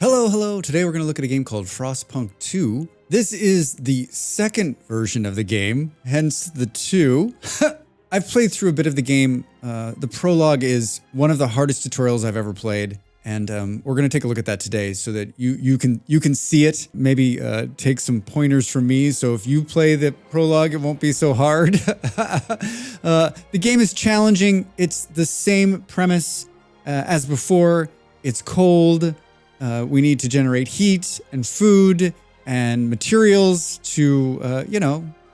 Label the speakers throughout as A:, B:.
A: Hello. Today we're going to look at a game called Frostpunk 2. This is the second version of the game, hence the 2. I've played through a bit of the game. The prologue is one of the hardest tutorials I've ever played, and we're going to take a look at that today so that you can see it. Maybe take some pointers from me, so if you play the prologue, it won't be so hard. The game is challenging. It's the same premise as before. It's cold. We need to generate heat and food and materials to,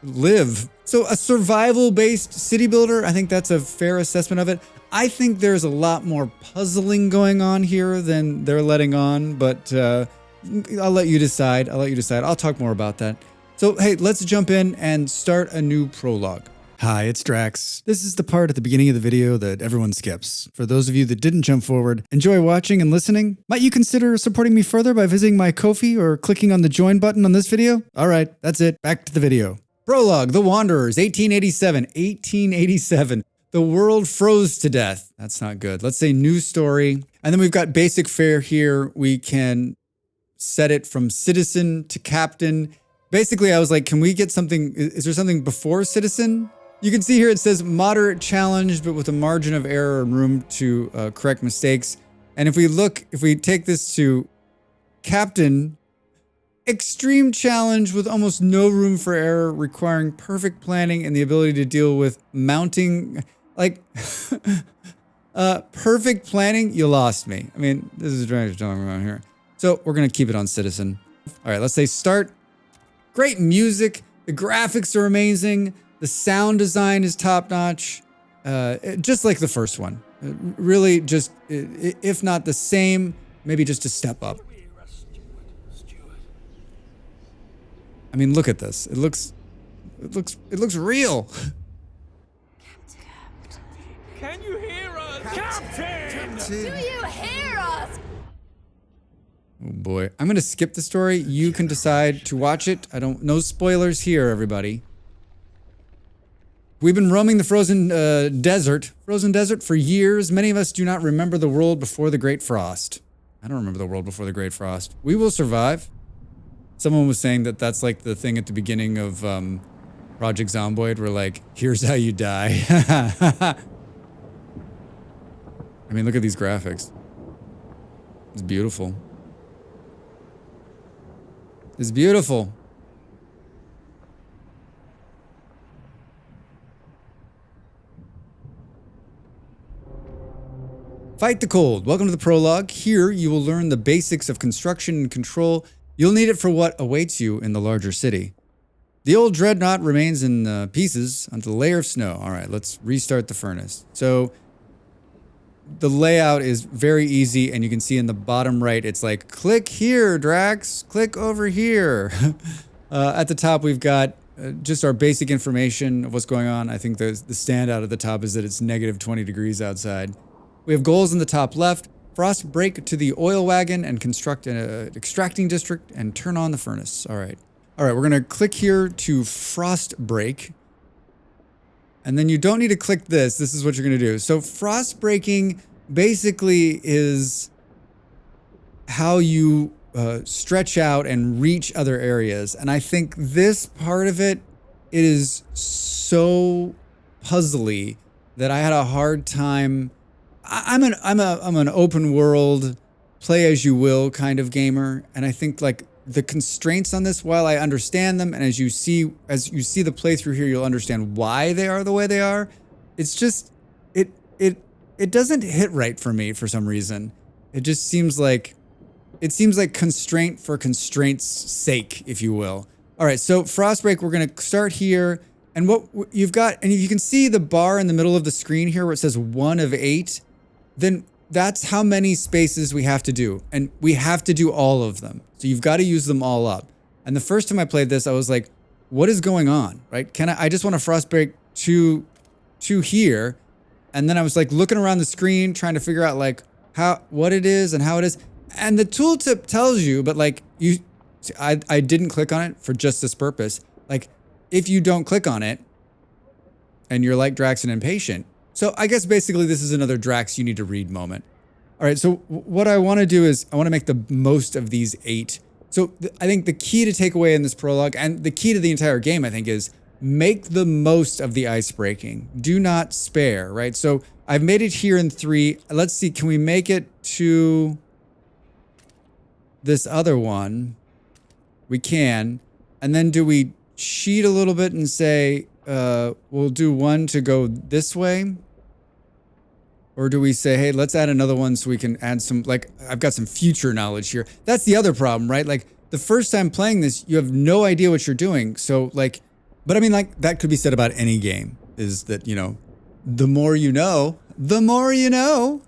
A: live. So a survival-based city builder, I think that's a fair assessment of it. I think there's a lot more puzzling going on here than they're letting on, but I'll let you decide. I'll talk more about that. So, hey, let's jump in and start a new prologue. Hi, it's Drax. This is the part at the beginning of the video that everyone skips. For those of you that didn't jump forward, enjoy watching and listening. Might you consider supporting me further by visiting my Ko-fi or clicking on the join button on this video? All right, that's it. Back to the video. Prologue, The Wanderers, 1887. 1887. The world froze to death. That's not good. Let's say new story. And then we've got basic fare here. We can set it from citizen to captain. Basically, I was like, can we get something? Is there something before citizen? You can see here it says moderate challenge, but with a margin of error and room to correct mistakes. And if we take this to captain, extreme challenge with almost no room for error, requiring perfect planning and the ability to deal with mounting, perfect planning, you lost me. I mean, this is what I'm talking about here. So we're going to keep it on citizen. All right, let's say start. Great music. The graphics are amazing. The sound design is top-notch, just like the first one. Really just, if not the same, maybe just a step up. I mean, look at this. It looks real.
B: Can you hear us? Captain!
C: Do you hear us?
A: Oh boy. I'm going to skip the story. You can decide to watch it. No spoilers here, everybody. We've been roaming the frozen desert for years. Many of us do not remember the world before the Great Frost. I don't remember the world before the Great Frost. We will survive. Someone was saying that that's like the thing at the beginning of Project Zomboid, where like, here's how you die. I mean, look at these graphics. It's beautiful. It's beautiful. Fight the cold. Welcome to the prologue. Here, you will learn the basics of construction and control. You'll need it for what awaits you in the larger city. The old Dreadnought remains in pieces under the layer of snow. All right, let's restart the furnace. So, the layout is very easy, and you can see in the bottom right, it's like, click here, Drax. Click over here. At the top, we've got just our basic information of what's going on. I think the standout at the top is that it's negative 20 degrees outside. We have goals in the top left. Frost break to the oil wagon and construct an extracting district and turn on the furnace. All right, we're going to click here to frost break. And then you don't need to click this. This is what you're going to do. So frost breaking basically is how you stretch out and reach other areas. And I think this part of it is so puzzly that I had a hard time. I'm an open world, play as you will kind of gamer, and I think like the constraints on this, while I understand them, and as you see the playthrough here, you'll understand why they are the way they are. It's just it doesn't hit right for me for some reason. It just seems like constraint for constraint's sake, if you will. All right, so Frostbreak, we're gonna start here, and what you've got, and you can see the bar in the middle of the screen here where it says 1 of 8. Then that's how many spaces we have to do. And we have to do all of them. So you've got to use them all up. And the first time I played this, I was like, what is going on, right? I just want to frostbreak to here. And then I was like looking around the screen, trying to figure out like what it is and how it is. And the tooltip tells you, but like I didn't click on it for just this purpose. Like if you don't click on it and you're like Drax and impatient. So I guess basically this is another Drax you need to read moment. All right, so what I want to do is I want to make the most of these 8. So I think the key to take away in this prologue, and the key to the entire game, I think, is make the most of the ice breaking. Do not spare, right? So I've made it here in 3. Let's see, can we make it to this other one? We can. And then do we cheat a little bit and say, we'll do 1 to go this way? Or do we say, hey, let's add another one so we can add some, like, I've got some future knowledge here. That's the other problem, right? Like, the first time playing this, you have no idea what you're doing. So, like, but I mean, like, that could be said about any game, is that, you know, the more you know, the more you know.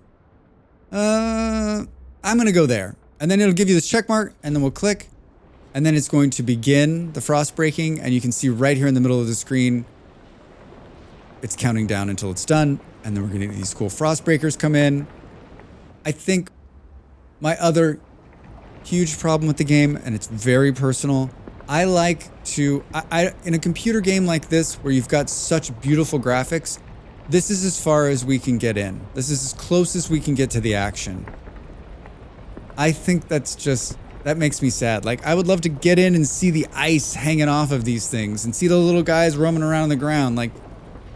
A: I'm going to go there. And then it'll give you this check mark, and then we'll click. And then it's going to begin the frost breaking, and you can see right here in the middle of the screen, it's counting down until it's done. And then we're going to get these cool frost breakers come in. I think my other huge problem with the game, and it's very personal, I like to, in a computer game like this, where you've got such beautiful graphics, this is as far as we can get in. This is as close as we can get to the action. I think that's just, that makes me sad. Like, I would love to get in and see the ice hanging off of these things and see the little guys roaming around on the ground. Like,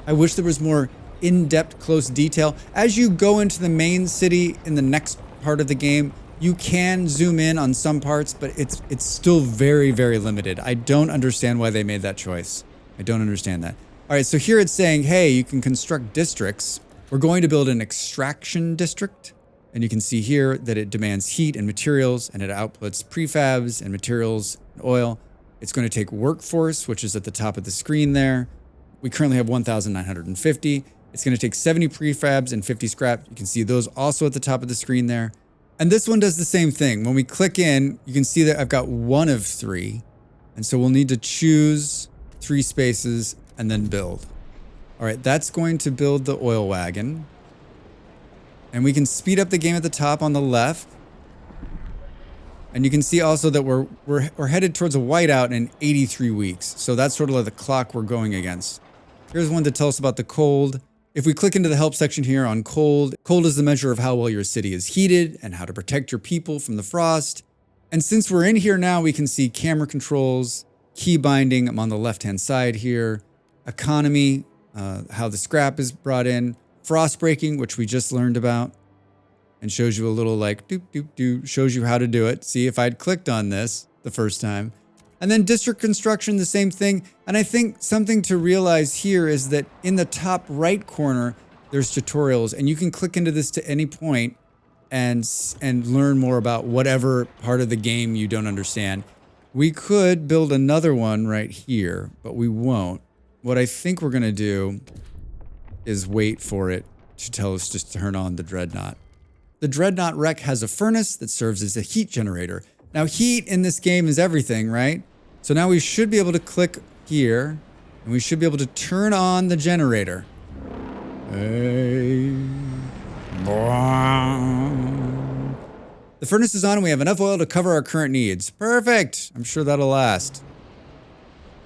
A: I wish there was more in-depth, close detail. As you go into the main city in the next part of the game, you can zoom in on some parts, but it's still very, very limited. I don't understand why they made that choice. I don't understand that. All right, so here it's saying, hey, you can construct districts. We're going to build an extraction district. And you can see here that it demands heat and materials, and it outputs prefabs and materials and oil. It's going to take workforce, which is at the top of the screen there. We currently have 1,950. It's going to take 70 prefabs and 50 scrap. You can see those also at the top of the screen there. And this one does the same thing. When we click in, you can see that I've got 1 of 3. And so we'll need to choose 3 spaces and then build. All right, that's going to build the oil wagon. And we can speed up the game at the top on the left. And you can see also that we're headed towards a whiteout in 83 weeks. So that's sort of like the clock we're going against. Here's one to tell us about the cold. If we click into the help section here on cold, cold is the measure of how well your city is heated and how to protect your people from the frost. And since we're in here now, we can see camera controls, key binding. I'm on the left-hand side here. Economy, how the scrap is brought in. Frost breaking, which we just learned about. And shows you a little like, doop, doop, doop, shows you how to do it. See if I'd clicked on this the first time. And then district construction, the same thing. And I think something to realize here is that in the top right corner, there's tutorials, and you can click into this to any point and learn more about whatever part of the game you don't understand. We could build another one right here, but we won't. What I think we're gonna do is wait for it to tell us just to turn on the Dreadnought. The Dreadnought wreck has a furnace that serves as a heat generator. Now, heat in this game is everything, right? So now we should be able to click here, and we should be able to turn on the generator. The furnace is on, and we have enough oil to cover our current needs. Perfect! I'm sure that'll last.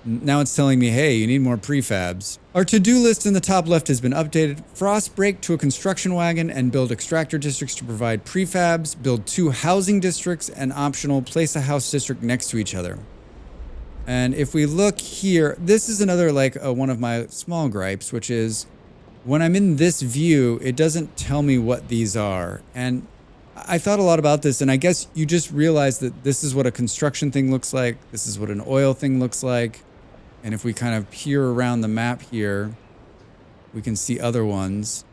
A: Now it's telling me, hey, you need more prefabs. Our to-do list in the top left has been updated. Frost break to a construction wagon and build extractor districts to provide prefabs, build 2 housing districts, and optional place a house district next to each other. And if we look here, this is another like one of my small gripes, which is when I'm in this view, it doesn't tell me what these are. And I thought a lot about this, and I guess you just realize that this is what a construction thing looks like. This is what an oil thing looks like. And if we kind of peer around the map here, we can see other ones.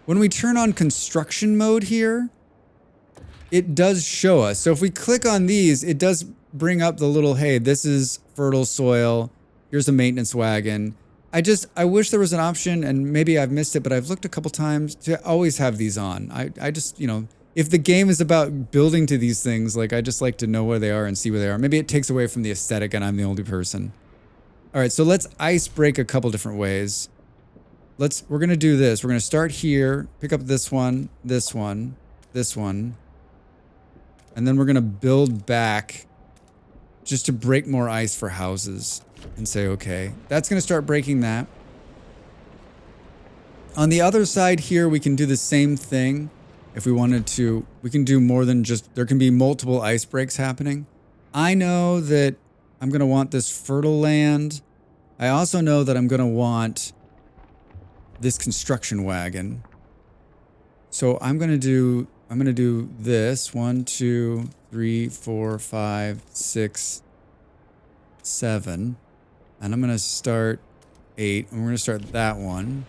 A: When we turn on construction mode here, it does show us. So if we click on these, it does bring up the little, hey, this is fertile soil. Here's a maintenance wagon. I wish there was an option, and maybe I've missed it, but I've looked a couple times to always have these on. I just, you know, if the game is about building to these things, like I just like to know where they are and see where they are. Maybe it takes away from the aesthetic and I'm the only person. All right, so let's ice break a couple different ways. We're gonna do this. We're gonna start here, pick up this one, this one, this one, and then we're gonna build back just to break more ice for houses and say, okay, that's gonna start breaking that. On the other side here, we can do the same thing. if we wanted to, we can do more than just, there can be multiple ice breaks happening. I know that I'm going to want this fertile land. I also know that I'm going to want this construction wagon. So I'm going to do this 1, 2, 3, 4, 5, 6, 7. And I'm going to start 8. And we're going to start that one.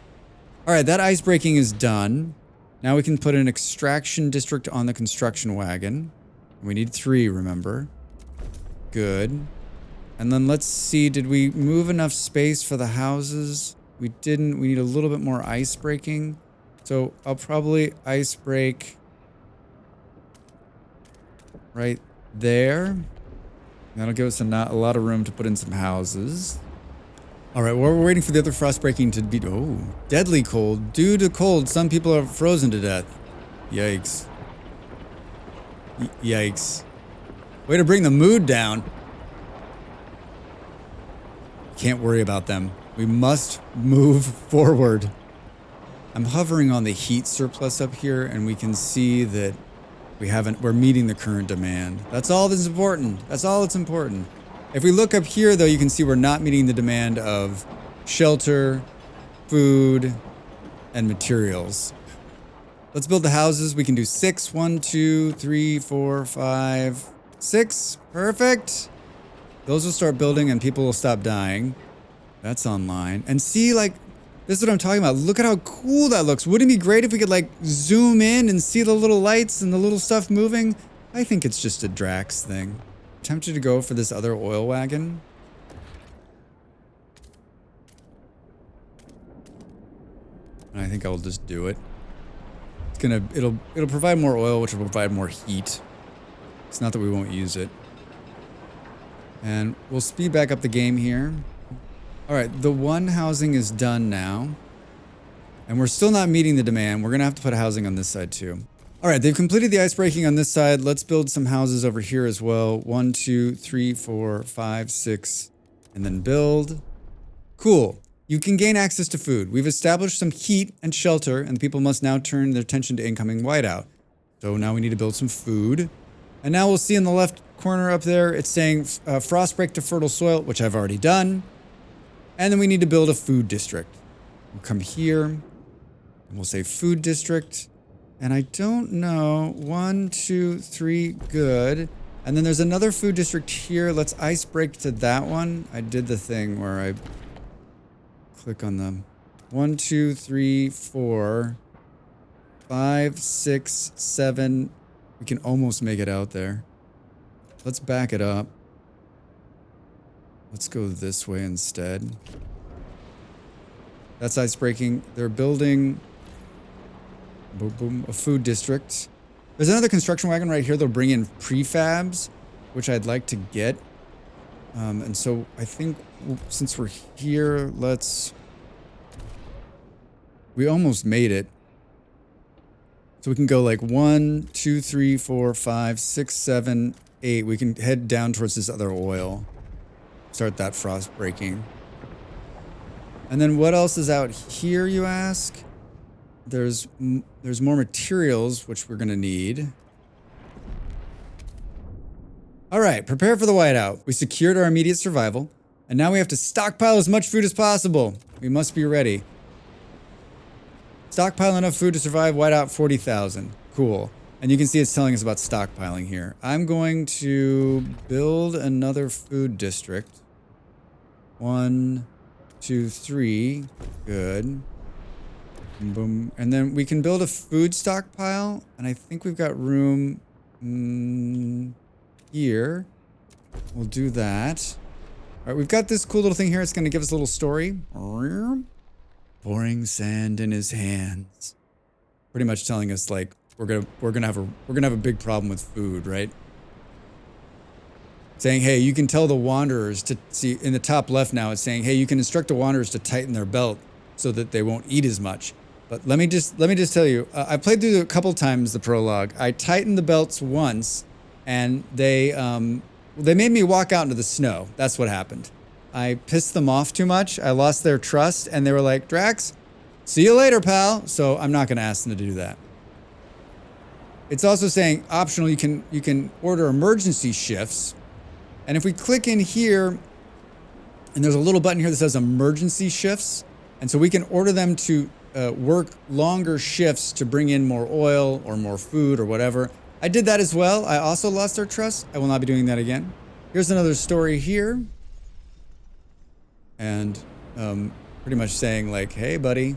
A: All right, that ice breaking is done. Now we can put an extraction district on the construction wagon. We need 3, remember. Good. And then let's see, did we move enough space for the houses? We didn't. We need a little bit more ice breaking. So I'll probably ice break right there. That'll give us a lot of room to put in some houses. All right, well, we're waiting for the other frost breaking to be... Oh, deadly cold. Due to cold, some people are frozen to death. Yikes. Yikes. Way to bring the mood down. Can't worry about them. We must move forward. I'm hovering on the heat surplus up here, and we can see that we're meeting the current demand. That's all that's important. That's all that's important. If we look up here, though, you can see we're not meeting the demand of shelter, food, and materials. Let's build the houses. We can do 6. 1, 2, 3, 4, 5, 6. Perfect. Those will start building and people will stop dying. That's online. And see, like, this is what I'm talking about. Look at how cool that looks. Wouldn't it be great if we could, like, zoom in and see the little lights and the little stuff moving? I think it's just a Drax thing. Tempted to go for this other oil wagon. And I think I'll just do it. It'll provide more oil, which will provide more heat. It's not that we won't use it. And we'll speed back up the game here. All right, the one housing is done now. And we're still not meeting the demand. We're gonna have to put housing on this side too. All right, they've completed the ice breaking on this side. Let's build some houses over here as well. 1, 2, 3, 4, 5, 6, and then build. Cool. You can gain access to food. We've established some heat and shelter, and the people must now turn their attention to incoming whiteout. So now we need to build some food. And now we'll see in the left corner up there, it's saying frost break to fertile soil, which I've already done. And then we need to build a food district. We'll come here, and we'll say food district. And I don't know, 1, 2, 3, good. And then there's another food district here. Let's ice break to that one. I did the thing where I click on them. 1, 2, 3, 4, 5, 6, 7. We can almost make it out there. Let's back it up. Let's go this way instead. That's ice breaking. They're building... Boom, boom, a food district. There's another construction wagon right here. They'll bring in prefabs, which I'd like to get. And so I think since we're here, we almost made it. So we can go like 1, 2, 3, 4, 5, 6, 7, 8. We can head down towards this other oil. Start that frost breaking. And then what else is out here, you ask? There's more materials, which we're going to need. All right, prepare for the whiteout. We secured our immediate survival, and now we have to stockpile as much food as possible. We must be ready. Stockpile enough food to survive whiteout 40,000. Cool. And you can see it's telling us about stockpiling here. I'm going to build another food district. 1, 2, 3. Good. Boom. And then we can build a food stockpile. And I think we've got room here. We'll do that. All right, we've got this cool little thing here. It's going to give us a little story. Pouring sand in his hands. Pretty much telling us like we're gonna have a big problem with food, right? Saying, hey, you can tell the wanderers to see in the top left now. It's saying, hey, you can instruct the wanderers to tighten their belt so that they won't eat as much. But let me just tell you, I played through a couple times the prologue. I tightened the belts once, and they made me walk out into the snow. That's what happened. I pissed them off too much. I lost their trust, and they were like, Drax, see you later, pal. So I'm not going to ask them to do that. It's also saying optional, you can order emergency shifts. And if we click in here, and there's a little button here that says emergency shifts. And so we can order them to work longer shifts to bring in more oil or more food or whatever. I did that as well. I also lost their trust. I will not be doing that again. Here's another story here. And pretty much saying like, hey buddy,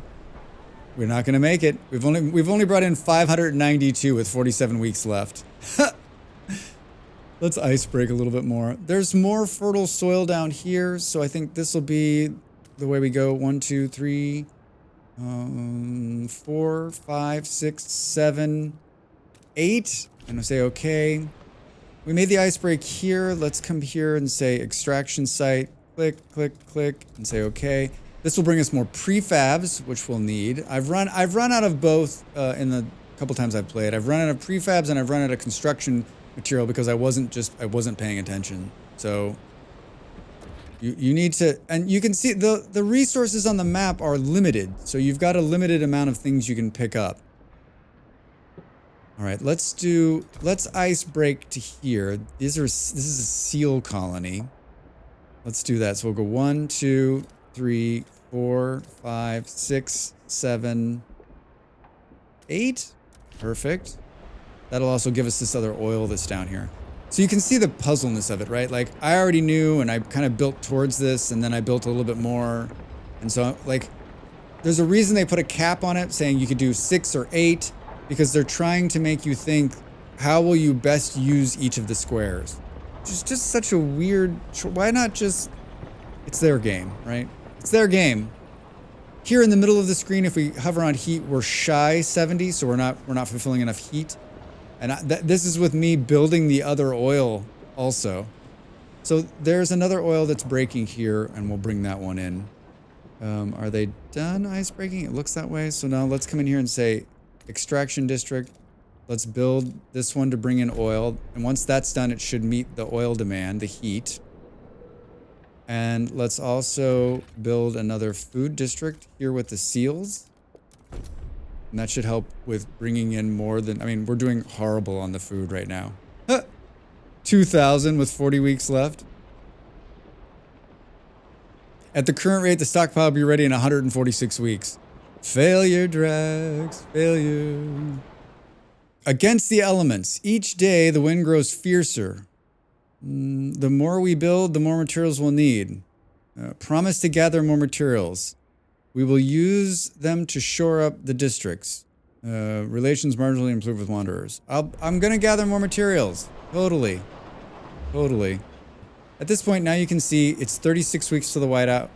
A: we're not gonna make it. We've only brought in 592 with 47 weeks left. Let's ice break a little bit more. There's more fertile soil down here, so I think this will be the way we go. 1, 2, 3, 4, 5, 6, 7, 8. And I'll say okay. We made the ice break here. Let's come here and say extraction site. Click, click, click, and say okay. This will bring us more prefabs, which we'll need. I've run out of both in the couple times I've played. I've run out of prefabs and I've run out of construction material because I wasn't paying attention. So you need to, and you can see the resources on the map are limited. So you've got a limited amount of things you can pick up. All right, let's ice break to here. This is a seal colony. Let's do that. So we'll go 1, 2, 3, 4, 5, 6, 7, 8. Perfect. That'll also give us this other oil that's down here. So you can see the puzzleness of it, right? Like I already knew and I kind of built towards this and then I built a little bit more. And so like, there's a reason they put a cap on it saying you could do 6 or 8 because they're trying to make you think, how will you best use each of the squares? It's just such a weird, why not just, it's their game, right? It's their game. Here in the middle of the screen, if we hover on heat, we're shy 70, so we're not fulfilling enough heat. And this is with me building the other oil also. So there's another oil that's breaking here, and we'll bring that one in. Are they done ice breaking? It looks that way. So now let's come in here and say extraction district. Let's build this one to bring in oil. And once that's done, it should meet the oil demand, the heat. And let's also build another food district here with the seals. And that should help with bringing in more than, I mean, we're doing horrible on the food right now. 2,000 with 40 weeks left. At the current rate, the stockpile will be ready in 146 weeks. Failure, Drax, failure. Against the elements. Each day, the wind grows fiercer. The more we build, the more materials we'll need. Promise to gather more materials. We will use them to shore up the districts. Relations marginally improve with wanderers. I'm gonna gather more materials. Totally. Totally. At this point, now you can see it's 36 weeks to the whiteout,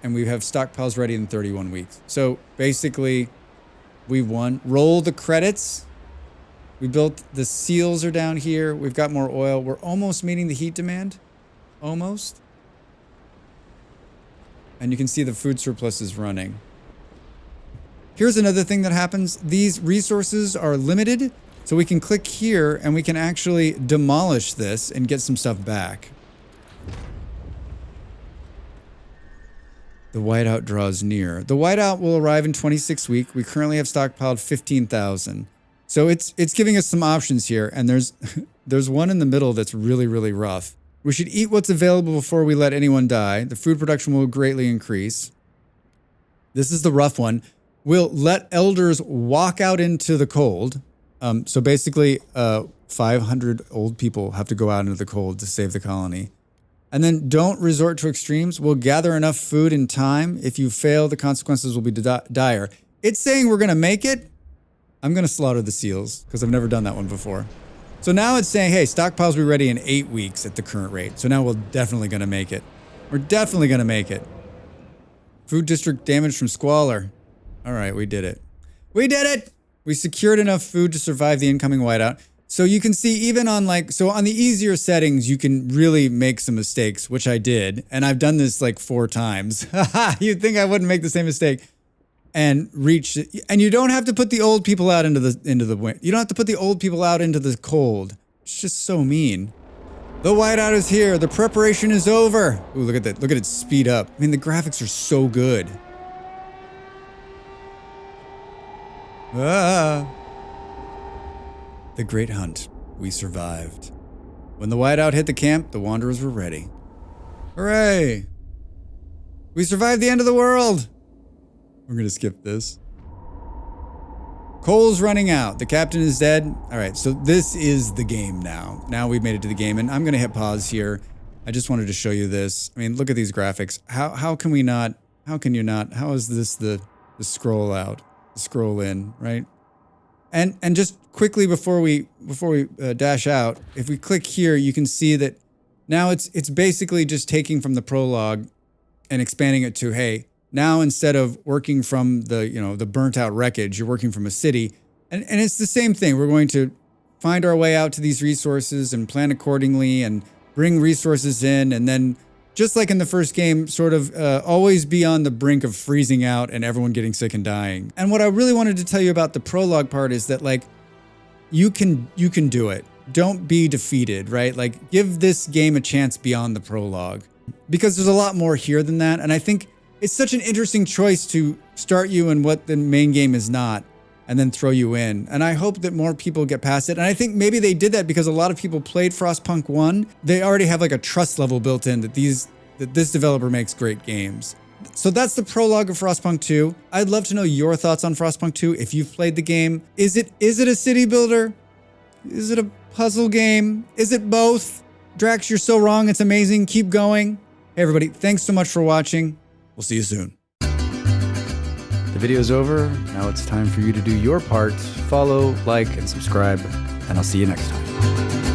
A: and we have stockpiles ready in 31 weeks. So basically, we won. Roll the credits. We built, the seals are down here. We've got more oil. We're almost meeting the heat demand. Almost. And you can see the food surplus is running. Here's another thing that happens. These resources are limited, so we can click here and we can actually demolish this and get some stuff back. The whiteout draws near. The whiteout will arrive in 26 weeks. We currently have stockpiled 15,000. So it's giving us some options here, and there's one in the middle that's really, really rough. We should eat what's available before we let anyone die. The food production will greatly increase. This is the rough one. We'll let elders walk out into the cold. So basically, 500 old people have to go out into the cold to save the colony. And then don't resort to extremes. We'll gather enough food in time. If you fail, the consequences will be dire. It's saying we're going to make it. I'm going to slaughter the seals because I've never done that one before. So now it's saying, hey, stockpiles will be ready in 8 weeks at the current rate. So now we're definitely going to make it. We're definitely going to make it. Food district damaged from squalor. All right, we did it. We did it! We secured enough food to survive the incoming whiteout. So you can see even on so on the easier settings, you can really make some mistakes, which I did. And I've done this like 4 times. You'd think I wouldn't make the same mistake. And you don't have to put the old people out into the wind. You don't have to put the old people out into the cold. It's just so mean. The whiteout is here. The preparation is over. Ooh, look at that. Look at it speed up. I mean, the graphics are so good. Ah. The great hunt. We survived. When the whiteout hit the camp, the wanderers were ready. Hooray! We survived the end of the world! We're gonna skip this. Coal's running out. The captain is dead. All right, so this is the game now. Now we've made it to the game, and I'm gonna hit pause here. I just wanted to show you this. I mean, look at these graphics. How can we not? How can you not? How is this the scroll out, the scroll in, right? And just quickly before we dash out, if we click here, you can see that now it's basically just taking from the prologue and expanding it to, hey, now instead of working from the burnt out wreckage, you're working from a city. And it's the same thing. We're going to find our way out to these resources and plan accordingly and bring resources in. And then just like in the first game, sort of always be on the brink of freezing out and everyone getting sick and dying. And what I really wanted to tell you about the prologue part is that, like, you can do it. Don't be defeated, right? Like, give this game a chance beyond the prologue, because there's a lot more here than that. And I think it's such an interesting choice to start you in what the main game is not and then throw you in. And I hope that more people get past it. And I think maybe they did that because a lot of people played Frostpunk 1. They already have like a trust level built in that this developer makes great games. So that's the prologue of Frostpunk 2. I'd love to know your thoughts on Frostpunk 2 if you've played the game. Is it a city builder? Is it a puzzle game? Is it both? Drax, you're so wrong. It's amazing. Keep going. Hey everybody, thanks so much for watching. We'll see you soon. The video's over. Now it's time for you to do your part. Follow, like, and subscribe, and I'll see you next time.